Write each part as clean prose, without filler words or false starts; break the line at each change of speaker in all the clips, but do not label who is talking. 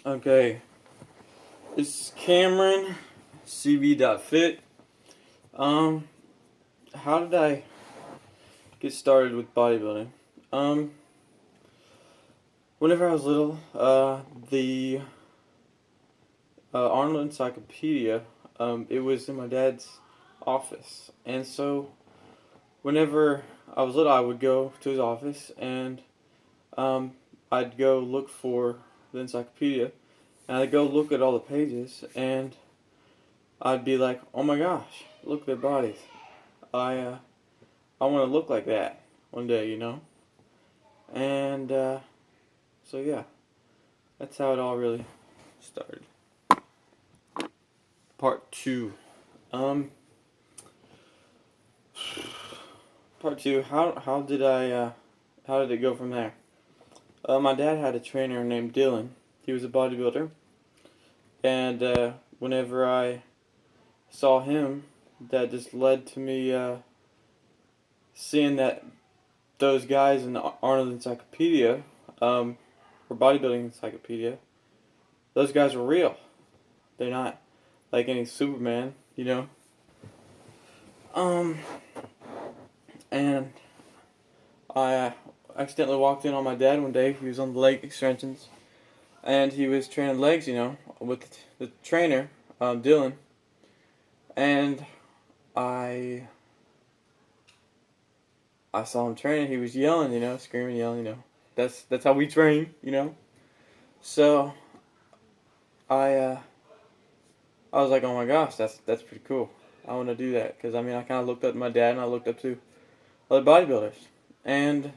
Okay, this is Cameron, cv.fit. Um, how did I get started with bodybuilding? Um, whenever I was little, the Arnold Encyclopedia, it was in my dad's office, and so whenever I was little, I would go to his office and um, I'd go look for the encyclopedia, and I'd go look at all the pages, and I'd be like, "Oh my gosh, look at their bodies! I I want to look like that one day, you know." And so yeah, that's how it all really started. Part two. Um, part two. How did it go from there? My dad had a trainer named Dylan. He was a bodybuilder, and whenever I saw him, that just led to me seeing that those guys in the Arnold Encyclopedia, or Bodybuilding Encyclopedia, those guys were real. They're not like any Superman, you know. Um, and I accidentally walked in on my dad one day. He was on the leg extensions, and he was training legs, you know, with the trainer, Dylan. And I I saw him training. He was yelling, you know, screaming, yelling, you know. That's how we train, you know. So I I was like, oh my gosh, that's pretty cool. I want to do that because I mean I kind of looked up to my dad and I looked up to other bodybuilders, and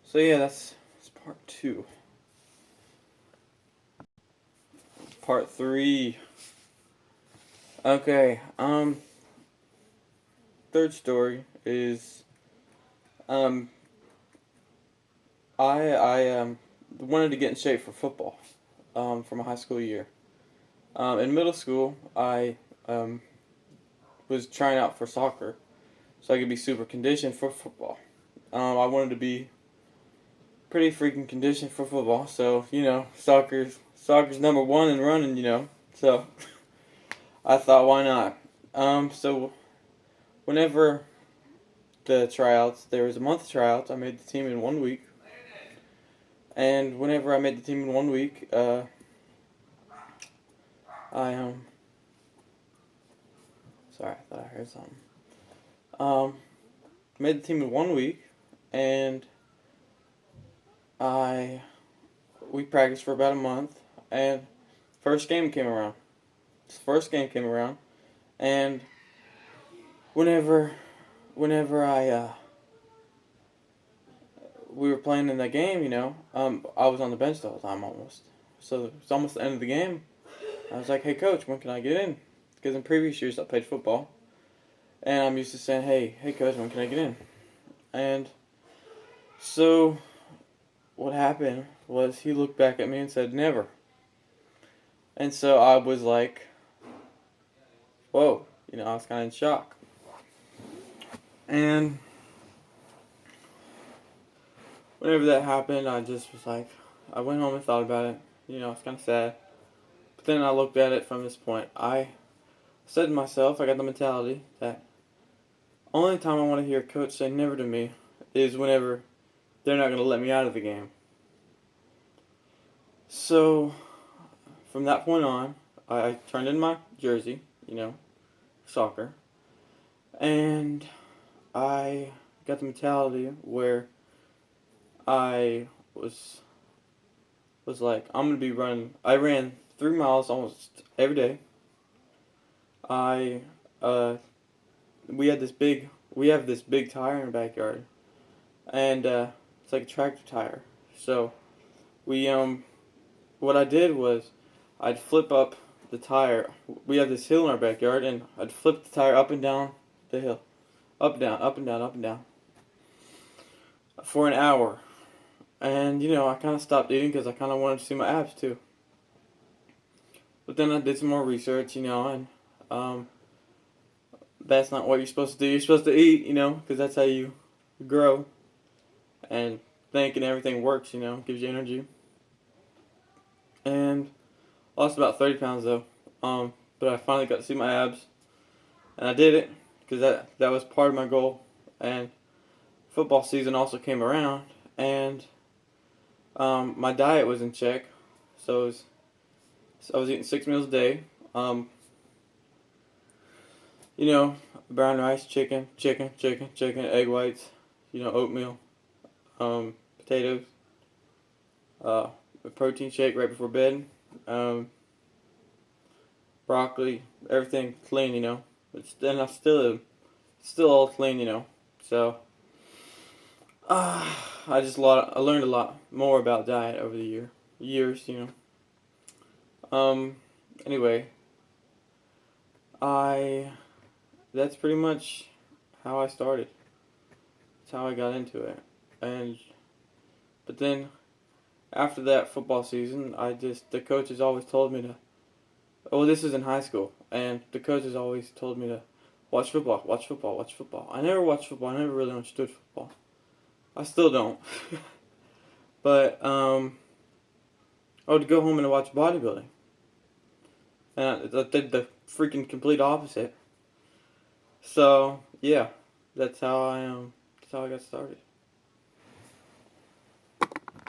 so yeah, that's part two. Part three. Okay. Third story is um I wanted to get in shape for football for my high school year. In middle school, I was trying out for soccer so I could be super conditioned for football. I wanted to be pretty freaking conditioned for football, so you know, soccer's number one in running, you know. So I thought, why not? So whenever the tryouts, there was a month of tryouts. I made the team in 1 week, and whenever I made the team in 1 week, I sorry, I thought I heard something. Um, Made the team in 1 week, and I we practiced for about a month, and first game came around. First game came around, and whenever whenever I we were playing in that game, you know, I was on the bench the whole time almost. So it's almost the end of the game. I was like, "Hey coach, when can I get in?" Because in previous years I played football, and I'm used to saying, "Hey coach, when can I get in?" And so what happened was he looked back at me and said, "Never." And so I was like, "Whoa," you know, I was kind of in shock. And whenever that happened, I just was like, I went home and thought about it. You know, it's kind of sad. But then I looked at it from this point. I said to myself, I got the mentality that only time I want to hear a coach say never to me is whenever they're not going to let me out of the game. So from that point on, I turned in my jersey, you know, soccer, and I got the mentality where I was like, I'm gonna be running. I ran 3 miles almost every day. I we had this big we have this big tire in the backyard, and it's like a tractor tire. So we what I did was I'd flip up the tire. We have this hill in our backyard, and I'd flip the tire up and down the hill, up and down, up and down, up and down, for an hour. And you know, I kind of stopped eating because I kind of wanted to see my abs too. But then I did some more research, you know, and that's not what you're supposed to do. You're supposed to eat, you know, because that's how you grow and think and everything works, you know, gives you energy. and lost about 30 pounds though. But I finally got to see my abs, and I did it because that was part of my goal. And football season also came around, and my diet was in check, so I was eating 6 meals a day. Um, brown rice, chicken, egg whites, oatmeal, potatoes, a protein shake right before bed, broccoli, everything clean. And I still all clean. So I learned a lot more about diet over the years. Um, anyway, I that's pretty much how I started. That's how I got into it. But then after that football season, the coaches always told me to. Oh, this is in high school, and the coaches always told me to watch football, watch football, watch football. I never watched football. I never really understood football. I still don't. But I would go home and watch bodybuilding, and I did the freaking complete opposite. So yeah, that's how I got started.